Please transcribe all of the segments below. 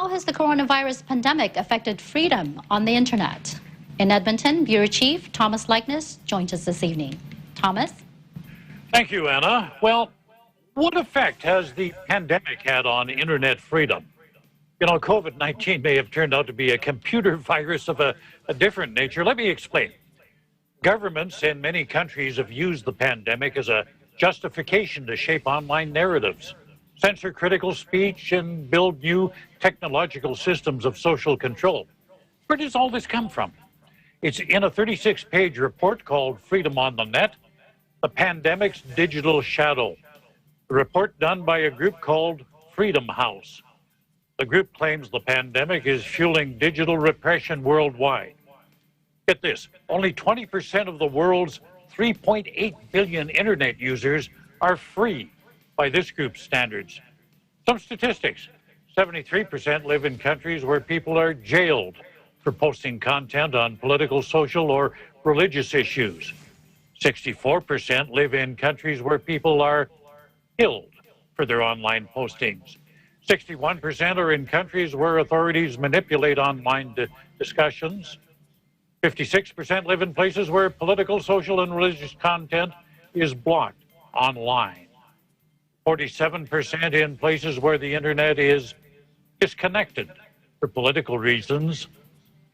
How has the coronavirus pandemic affected freedom on the internet? In Edmonton, Bureau Chief Thomas Likness joins us this evening. Thomas? Thank you, Anna. Well, what effect has the pandemic had on internet freedom? You know, COVID-19 may have turned out to be a computer virus of a different nature. Let me explain. Governments in many countries have used the pandemic as a justification to shape online narratives, censor critical speech, and build new technological systems of social control. Where does all this come from? It's in a 36-page report called Freedom on the Net, the Pandemic's Digital Shadow, a report done by a group called Freedom House. The group claims the pandemic is fueling digital repression worldwide. Get this, only 20% of the world's 3.8 billion internet users are free by this group's standards. Some statistics, 73% live in countries where people are jailed for posting content on political, social, or religious issues. 64% live in countries where people are killed for their online postings. 61% are in countries where authorities manipulate online discussions. 56% live in places where political, social, and religious content is blocked online. 47% in places where the internet is disconnected for political reasons.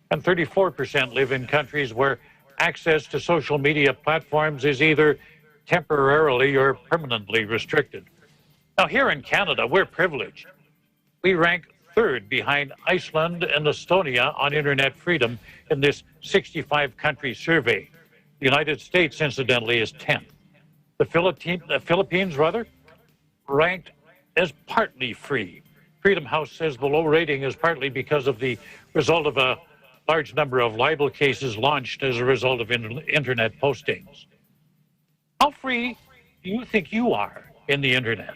And 34% live in countries where access to social media platforms is either temporarily or permanently restricted. Now, here in Canada, we're privileged. We rank third behind Iceland and Estonia on internet freedom in this 65-country survey. The United States, incidentally, is 10th. The Philippines, ranked as partly free. Freedom House says the low rating is partly because of the result of a large number of libel cases launched as a result of internet postings. How free do you think you are in the internet?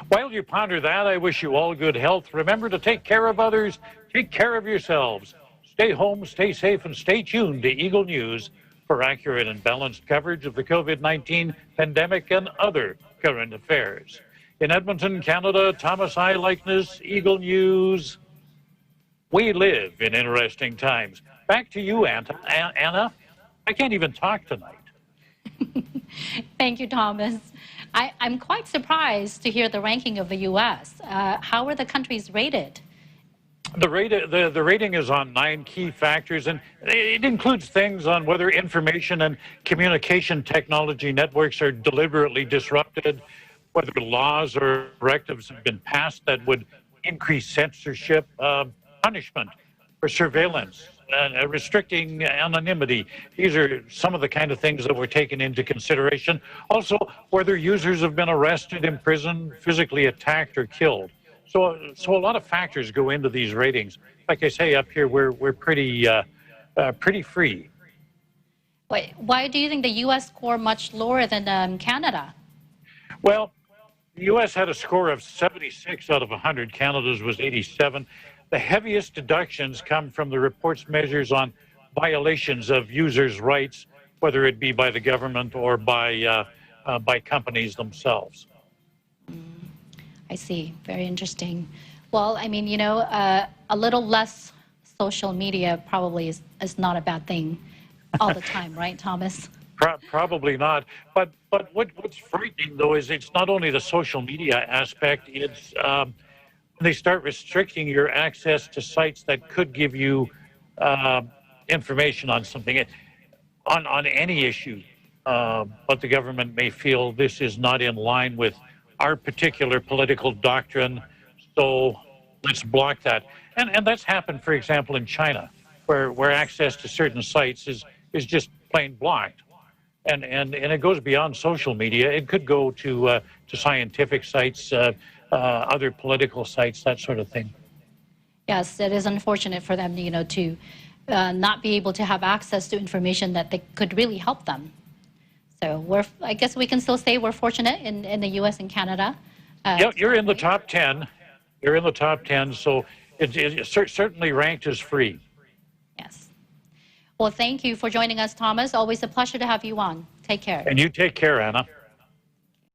While you ponder that, I wish you all good health. Remember to take care of others, take care of yourselves. Stay home, stay safe, and stay tuned to Eagle News for accurate and balanced coverage of the COVID-19 pandemic and other current affairs. In Edmonton, Canada, Thomas Likness, Eagle News. We live in interesting times. Back to you, Anna. I can't even talk tonight. Thank you, Thomas. I'm quite surprised to hear the ranking of the U.S. How are the countries rated? The rating is on 9 key factors, and it includes things on whether information and communication technology networks are deliberately disrupted, whether laws or directives have been passed that would increase censorship, punishment or surveillance, restricting anonymity. These are some of the kind of things that were taken into consideration. Also, whether users have been arrested, imprisoned, physically attacked, or killed. So a lot of factors go into these ratings. Like I say, up here we're pretty free. Why do you think the U.S. score much lower than Canada? Well, the U.S. had a score of 76 out of 100. Canada's was 87. The heaviest deductions come from the report's measures on violations of users' rights, whether it be by the government or by companies themselves. I see. Very interesting. Well, I mean, you know, a little less social media probably is not a bad thing all the time, right, Thomas? Probably not. But what's frightening, though, is it's not only the social media aspect. It's they start restricting your access to sites that could give you information on something, on any issue. But the government may feel this is not in line with our particular political doctrine, so let's block that. And that's happened, for example, in China, where access to certain sites is just plain blocked. And it goes beyond social media. It could go to scientific sites, other political sites, that sort of thing. Yes, it is unfortunate for them, you know, to not be able to have access to information that they could really help them. So I guess we can still say we're fortunate in the U.S. and Canada. Yeah, you're in the top 10. You're in the top 10, so it's certainly ranked as free. Yes. Well, thank you for joining us, Thomas. Always a pleasure to have you on. Take care. And you take care, Anna.